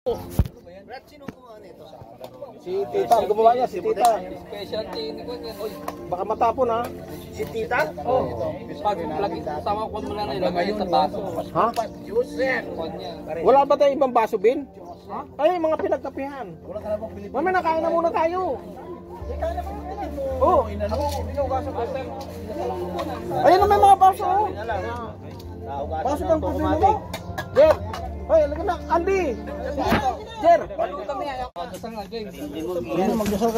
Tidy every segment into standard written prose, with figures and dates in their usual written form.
Brad, sino gumawa nito? Si Tita, gumawa niya, si Tita. Special technique ko niyan. Baka matapon ha. Si Tita? Oo. Pag lagi sama ko mo na ilagay sa baso. Ha? User! Wala ba tayong ibang baso, Bin? Ha? Ay, mga pinagkapihan. Mamaya nakain na muna tayo. Oo. Ayun na may mga baso. Baso pang problema mo. Jer! Hoy, alagyan na. Andy! Jer! Magdasal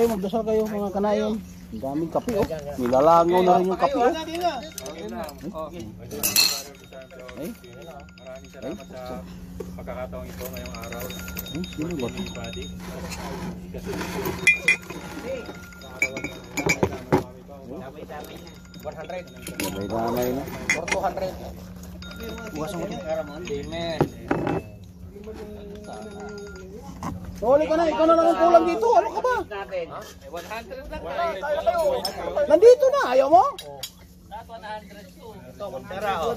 kayo mga kanayon. Ang daming kape oh. Nilalangaw na rin yung kape oh. Ay? Maraming salamat sa pagkakataong ito ngayong araw. Sino ba? Kasi Damay na. 200. Bukas mo din. Amen. Huli ka na, ikaw na lang ang kulang dito. Ano ka ba? 100 lang. Nandito na, ayaw mo? 100 to.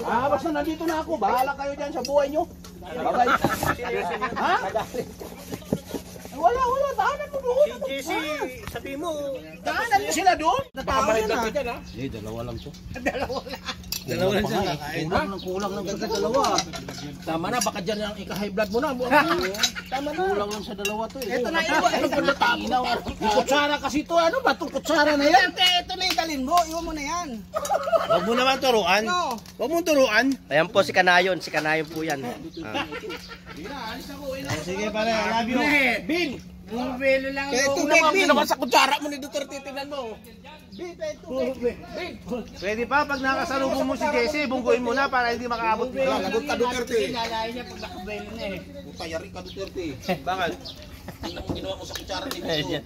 Basta nandito na ako. Bahala kayo dyan sa buhay nyo. Bagay. Ha? Wala. Daanan mo doon. Si JC, sabi mo. Daanan mo sila doon. Natawa na. Dalawa lang Kulang ng dalawa. Tama na, baka dyan ang ika-high blood mo na. Tama na. Kulang lang sa dalawa to eh. Ito na yun. Yung kutsara kasi to, ano ba itong kutsara na yan? Ito na yung dalin mo, iwan mo na yan. Huwag mo naman turuan. Huwag mo turuan. Ayan po si Kanayon po yan. Sige pare, I love you. Bin! Bumibelo lang Kaya ako. tubig, Bin. Naman sa kutsara mo ni Duterte, tingnan mo. Pwede pa, pag nakasalubong mo si JC, bungguin mo na para hindi makaabot dito. Lagot ka Duterte. Nalayan niya pag nakabelo na eh. Payari ka Duterte. Bakit? Tingnan mo ginawa mo sa kutsara ni Duterte.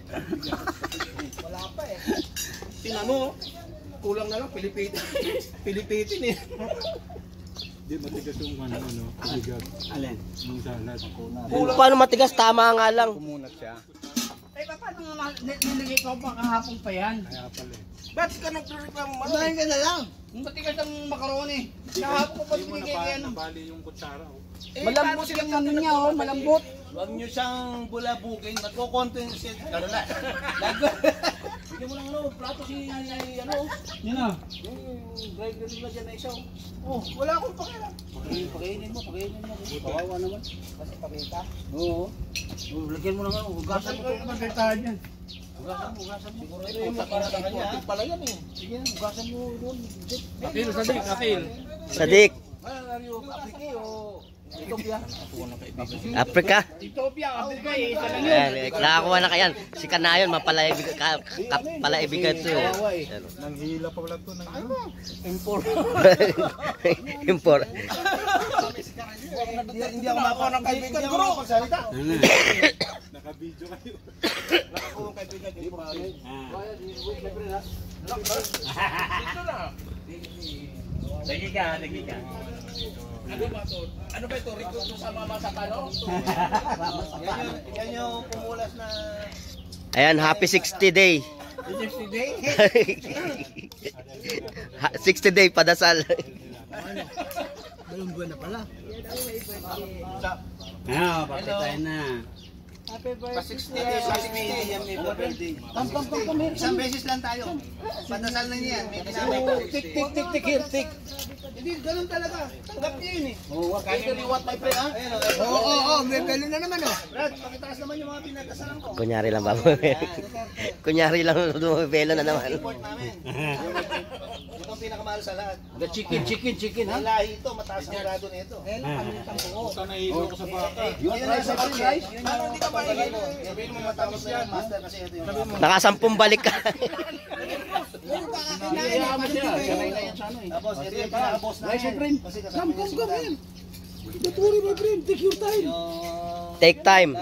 Wala pa eh. Tingnan mo, kulang na lang, Pilipitin eh. Di matigas yung bigat. Alin? Yung salad. Paano matigas? Tama nga lang. Kumunat siya. Eh, paano nilagay ko pa kahapon pa yan? Kaya pala eh. Ba't ka nagreklamo? Kumain ka na lang. Ang matigas ang makaroni. Kahapon ko pa Hindi mo binigay ko yan. nabali yung kutsara. Oh. Malambot yung ano niya oh, malambot. Huwag nyo siyang bulabukin, magko-content siya. Ano na? Bigyan mo lang plato si ano. Yun na. Yung driver nila dyan na isa. Oh, wala akong pakialam. Pakainin mo. Kawawa naman. Kasi pamita? Oo. Lagyan mo lang ano, hugasan mo. Magkatahan yan. Hugasan mo. Siguro ito para sa kanya. Pala yan eh. Sige, hugasan mo doon. Akil. Sadik. Mario, Afriki o Ethiopia? Africa. Ethiopia, Africa eh. Isa lang yun. Ayan, nakakuha na kayan. Si Kanayon, mapalaibigan to. Nanghila pa wala to ng ano? Import. Hindi ako makuha ng kaibigan. Hindi ako makapagsalita. Naka-video kayo. Nakakuha ng kaibigan. Hindi pa rin. Dito na. Lagi ka. Ano ba ito? Recruit sa mama sa pano? Yan yung pumulas na... Ayan, happy 60 day. 60 day? 60 day padasal. Dalawang buwan na pala. Bakit tayo na? Happy birthday. Pa-60 days, yan may birthday. Isang beses lang tayo. Pandasal na niyan, may kasama ito. Tik. Hindi, ganun talaga. Tanggap niya yun eh. Kaya ni what my friend ha? Oo, may belo na naman oh. Brad, pakitaas naman yung mga pinagkasalan ko. Kunyari lang ba? Kunyari lang dumibelo na naman. Import namin. Ito ang pinakamahal sa lahat. Chicken ha? Ang lahi ito, mataas ang grado nito. Ito nahilo ko sa baka. Yun ang sa rice. Yun yung kapagaling mo. Sabihin mo matapos na yan, master, kasi ito yung... Nakasampung balik ka. Tapos, ito yung pinaka-boss namin. Kasi kasama niya si Madam. Don't worry my friend, take your time. Take time.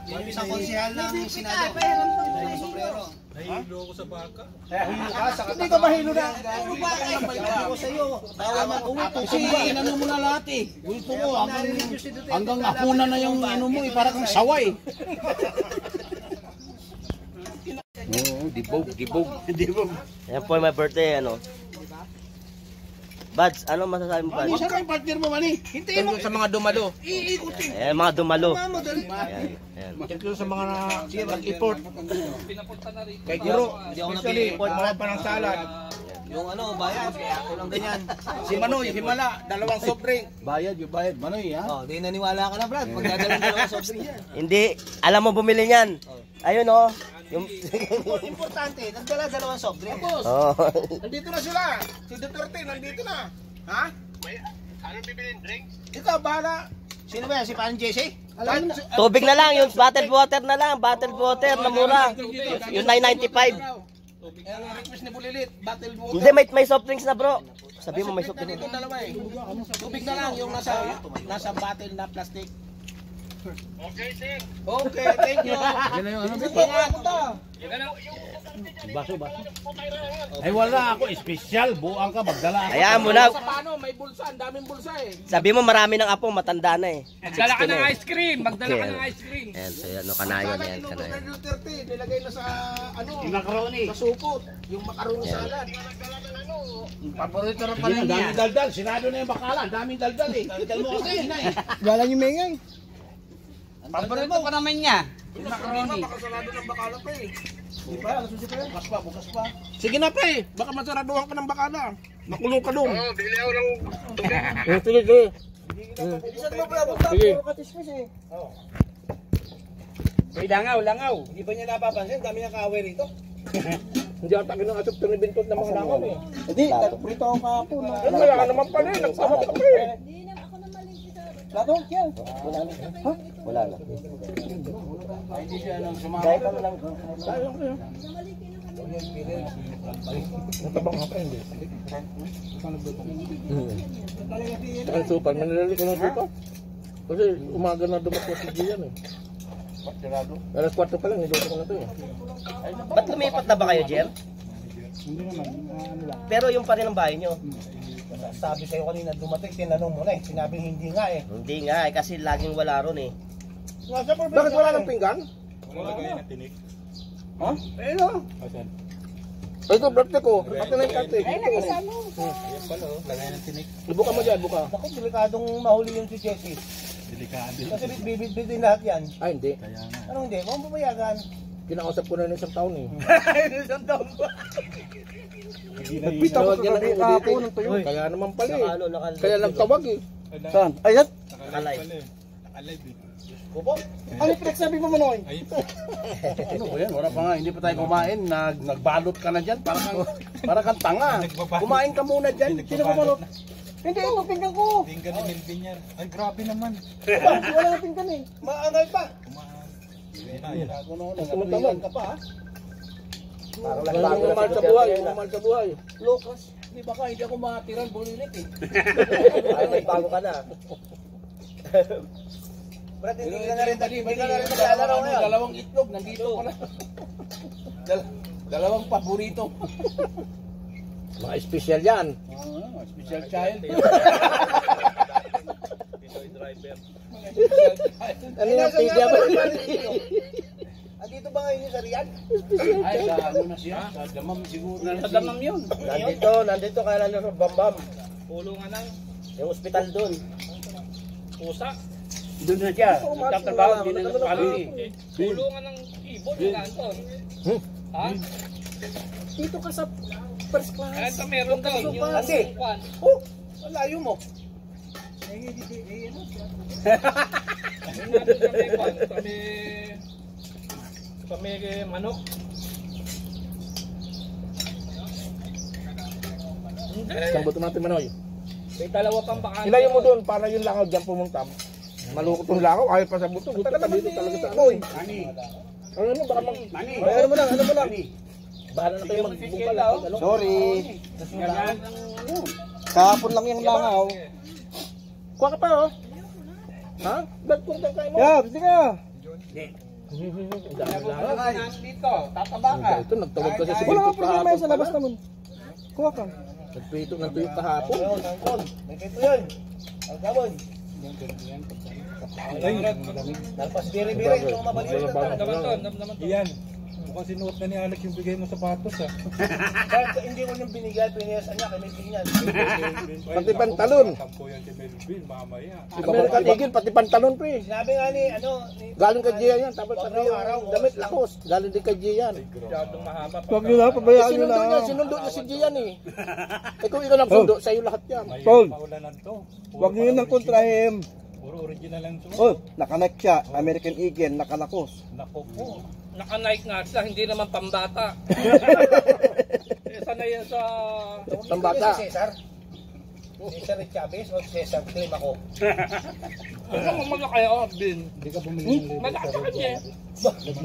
Yung isang konsihal ng Senado. Yung sombrero. Nahilo ko sa baka. Hindi ka mahilo na. Balik ko sa iyo. Bawal mag-uwi. Kasi inano mo na lahat eh. Gusto mo hanggang hapunan na yung ano mo eh, para kang saway. Oo, dibog. Ayan po my birthday, ano. Buds, ano masasabi mo, Mani, Buds? saan ang partner mo, Mani? Hintayin mo. Sa mga dumalo. Iikutin. Ayan, mga dumalo. Madali. Ayan, ayan. Check yun sa mga nag-import. Kay Giro. Especially, mga pa ng salad. Yung ano, bayad, kaya ako lang ganyan. Si Manoy, Himala, dalawang soft drink. Bayad, yung bayad. Manoy, ha? Oh, di naniwala ka na, Brad. Magdadala ka soft drink yan. Hindi, alam mo bumili niyan. Ayun oh. Yung... Importante, nagdala dalawang soft drink. oh. Nandito na sila. Si Duterte, nandito na. Ha? Anong bibilin? Drink? Ikaw, bahala. Sino ba yan? Si Paano JC? Tubig na lang, yung bottled water na lang. Bottled water na mura. Yung 9.95. Ang request ni Bulilit, battle water. Hindi, may soft drinks na bro. Sabi mo may soft drinks. Dito dalawa eh. Tubig na lang, yung nasa bottle na plastic. Okay, sir. Okay, thank you. Yan na yung ano, Sige nga, punta. baso. Ay, wala ako. Espesyal. Buang ka, magdala ako. Hayaan mo na. Sa paano, may bulsa, ang daming bulsa eh. Sabi mo marami ng apo, matanda na eh. Magdala ka 60 ng na eh. ice cream. Magdala ka Okay. ng ice cream. Ayan, so yan, no, kanayon yan, Inubo kanayon. kay Duterte, nilagay na sa ano, Macaroni. sa supot, yung macaroni Yan. salad. Paborito rin Sige na, daming daldal. Sinado na yung bakala. Daming daldal eh. Daldal mo kasi. Wala yung mengay. Paborito pa naman niya. Yung macaroni. Baka sarado ng bakala pa eh. Di ba? Nasusi pa yan. Bukas pa. Sige na pre, baka masaraduhan ka ng bakala. Nakulong ka doon. Saan mo pala punta? Sige. Puro katismis eh. May langaw. Hindi ba niya napapansin? Dami niya kaaway rito. Hindi ata kinakasap ito bintot ng mga langaw eh. Hindi, nagprito ako kahapon. Yan, wala ka naman pala eh, nagtawag ka pa eh. Lato, yan. Wala na. Ay, hindi siya nang sumama. Kahit ano lang. Natabang ka hindi. Ang supal, manilali ka ng supal. Kasi umaga na dumapo si Gian eh. Alas 4 pa lang, niluto ko na ito eh. Ba't lumipat na ba kayo, Jer? Pero yung pa rin ang bahay nyo. Sabi sa'yo kanina dumating, tinanong mo na eh. Sinabing hindi nga eh. Hindi nga eh, kasi laging wala ron eh. Bakit wala ng pinggan? Ha? Eh no. Ito, birthday ko. Pati na yung kate. Buka mo dyan, buka. Ako, delikadong mahuli yung si Jessie. Kasi bibit-bitin lahat yan. Ay, hindi. Anong hindi? Kung papayagan. Kinakausap ko na ng isang taon eh. Isang taon ba? Nagpita ko kagabi kahapon ng tuyo. Kaya naman pala eh. Ano, Kaya nagtawag eh. Saan? Ayan. Nakalive. Opo. Ano pinagsabi mo Manoy? Ano ba yan? Wala pa nga. Hindi pa tayo kumain. Nagbalot ka na dyan. Para kang tanga. Kumain ka muna dyan. Sino ko balot? Hindi, ito pinggan ko. Pinggan ni Melvin yan. Ay, grabe naman. Wala na pinggan eh. Maangal pa. Tumatawag ka pa ha? Parang normal sa buhay. Normal sa buhay. Lucas. Di ba ka? Hindi ako matiran. Bulilit eh. Ay, may bago ka na. Brad, hindi ka na rin maglalaro ngayon. Dalawang itlog. Nandito ka na. Dalawang paborito. Mga espesyal yan. Special child. Ano yung pigya ba? Andito ba ngayon yung sa Riyadh? Ay, sa ano na siya? Sa damam siguro. Sa damam yun. Nandito kaya na sa Bambam. Pulungan ng Yung ospital doon. pusa. Doon na siya. Nagtatrabaho, hindi na sa family. Pulungan ng ibon yung nandoon. Ha? Dito ka sa first class. Kaya ito meron doon. Yung Kasi, kwan. oh, ang layo mo. Nandun kami kwan. Kami manok. Hindi. Isang buto natin Manoy. May dalawa pang bakante. Ilayo mo doon para yung langaw dyan pumunta. Malukot yung langaw, ayaw pa sa buto. Gusto ka dito talaga sa ano. Ano, baka mag... Ano mo lang, ano mo lang. Bahala na kayo magbungkal. Ano? Sorry. Kahapon lang yung langaw. Kuha ka pa oh. Ha? Ba't kung kain mo? Yeah, hindi ka. Dito, tataba ka. Ito, nagtawag kasi si Wala Bintot ka problema kahapon sa labas pala. naman. Kuha ka. Nagprito ng tuyo kahapon. May kito yun. Ang gabon. Nalpas biri-biri. Ito ang mabaliw. Naman doon, naman doon. Yan. Mukhang sinuot na ni Alex yung bigay mo sapatos ah. Kahit hindi ko yung binigay, pinayasan niya, kay Melvin yan. Pati pantalon. Tampo yan si Melvin, mamaya. American Eagle, pati pantalon pre. Sinabi nga ni, Galing kay Gian yan, tapos pati yung damit lakos. Galing din kay Gian. Masyadong mahaba. Huwag nyo na, pabayaan nyo na. Sinundo niya si Gian eh. Eh kung ikaw nagsundo, sa'yo lahat yan. May Tol. paulanan to. Huwag nyo nang kontrahin. Puro original lang to. Oh, nakanak siya. American Eagle, nakalakos. Nako po. Naka-Nike nga sila, hindi naman pambata. Sana yan sa... Pambata. Si Cesar. Cesar Chavez o Cesar Claim ako. Ano mo malaki oh, Bin? Hindi ka bumili ng libre Malaki sa ka niya.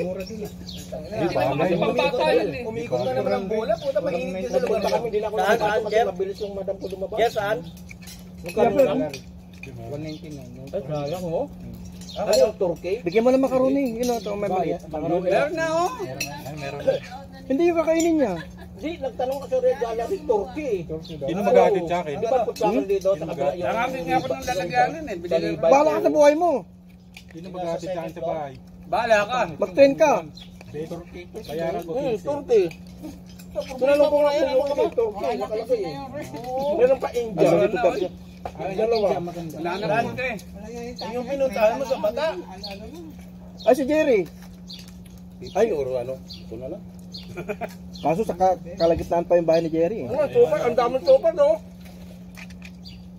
Mura din eh. Hindi naman kasi pambata yun eh. Umikot na naman ang bola, puta mainit din sa lugar. Baka hindi na ako nakakatawa kasi mabilis yung madam ko lumabas. Yes, saan? Magkano lang? 199. Ay, sayang oh. Ano yung Turkey? Bigyan mo ng macaroni. Yun o, ito may maliit. Meron na oh. Ay, meron. Hindi yung kakainin niya. Hindi, nagtanong kasi rin gala si Turkey. Sino mag-aatid sa akin? Di ba putsakan dito sa kabila yung... Nakamit nga ako ng lalagyanan eh. Binili ko. Bahala ka sa buhay mo. Sino mag-aatid sa akin sa bahay? Bahala ka. Mag-train ka. Turkey. Bayaran ko 15. Turkey. Tinanong ko nga yun, yung mga Turkey, nakalagay eh. Meron pa India. Ay, dalawa. Wala na po eh. Yung pinuntahan mo sa bata. Ay, si Jerry. Ay, oro ano? Ito na lang. Kaso sa kalagitnaan pa yung bahay ni Jerry. Ang super, ang daming super no?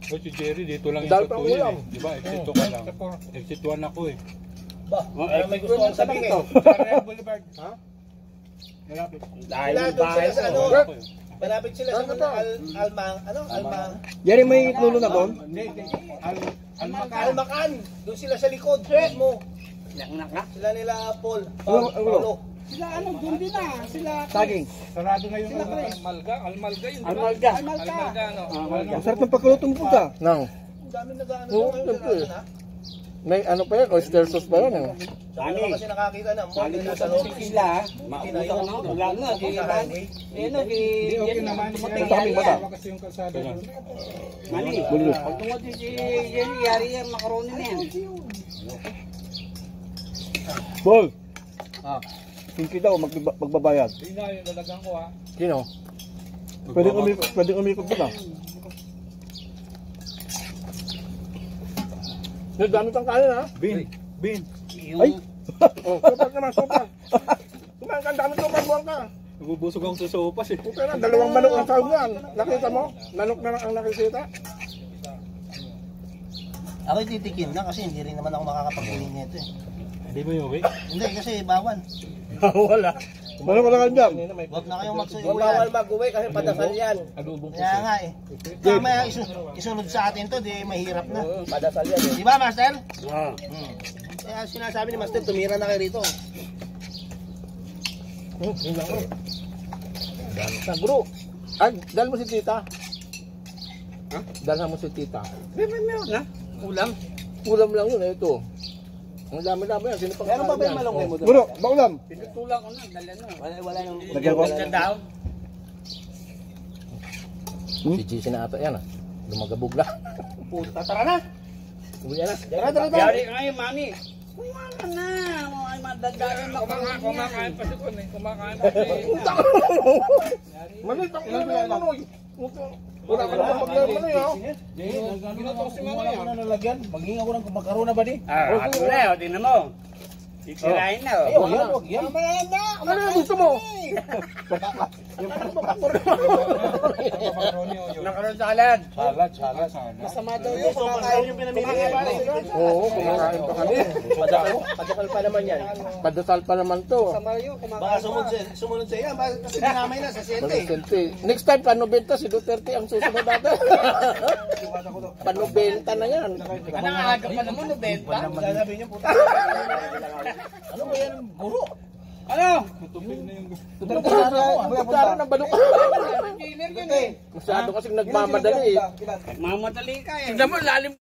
O si Jerry, dito lang Dahil yung pang totoo ulam. eh. Di ba? Exit 2 ka lang. Exit 1 ako eh. Ba, may gusto kong sabihin. Boulevard. Ha? Malapit. Wala doon sila sa ano. Ako eh. Malapit sila sa mga Almang. Jerry, may lulo na doon? Almacan. Doon sila sa likod. Mismo. Sila nila Paul. Paulo. Saging. Sarado na yung Almalga yun. Almalga. Almalga no. Ang sarap ng pagkaluto mo po ka. Nang. Ang dami nag-ano Oo, doon. siyempre. May ano pa yan, oyster sauce pa yan eh. Ano kasi nakakita na. Mall na sa loob. Mauna na. Wala na. Sa highway. Hindi, okay naman. Ang daming bata. Kasi yung kalsada doon. Bulilo. Boy. Pinky daw, magbabayad. Hindi na yung lalagang ko ha. Sino? Pwede umikot ka. Yung dami kang kanin ha? Bin. Ay! Oh, super naman, super. Kumain ka, ang dami super, buwang ka. Nabubusog ako sa sopas eh. Puta na, 2 manok ang sahog yan. Nakita mo? Manok na lang ang nakikita. Ako titikim na kasi hindi rin naman ako makakapag-uwi nito eh. Hindi mo yung Hindi kasi bawal. Wala. Wala ka lang dyan. Huwag na kayong magsuyo Bawal yan. mag-uwi kasi padasal yan. Kaya nga eh. Mamaya isunod sa atin to, di mahirap na. Padasal yan eh. Di ba, Master? Kaya sinasabi ni Master, tumira na kayo rito. Sagro. Ay, dahil mo si tita. Ha? Dahil mo si tita. Meron na. Ulam. Ulam lang yun eh, ito. Ang dami-dami yan. Sino pang Meron pa ba yung malunggay mo doon? Buro, baulam. Pinutulak ko na. Dala na. Wala nang... Lagyan ko. Daon. Si Gigi na ata yan ah. Lumagabog na. Puta, tara na! Uwi na. Tara. Yari ka ngayon, Manny. Kumaka na. Ay, madadarin na kumakain pa si Kun eh. Kumakain pa si... Malit ang ina na manoy. Wala ka naman maglaro na yun. Ginutok si Manoy. Wala ko na nalagyan. Maghinga ko ng magkaroon na ba di? Ato na yun. Tingnan mo. Sisirain na. Huwag yan. Ano yung gusto mo? Nakaroon sa alad. Salad. Masama daw yun. Kumakain yung pinamili. Oo, kumakain pa kami. Padakal pa naman yan. Padasal pa naman to. Baka sumunod sa iyo. Kasi dinamay na sa 7. Duterte. Next time, panobenta si Duterte ang susunod natin. Panobenta na yan. Nangangaga pa naman, nobenta. Sasabi niyo, puta. Ano ba yan? Guro. Ano? Kutsara ng balok. Killer yun eh. Masyado kasing nagmamadali eh. Mamadali ka eh. Tignan mo, lalim.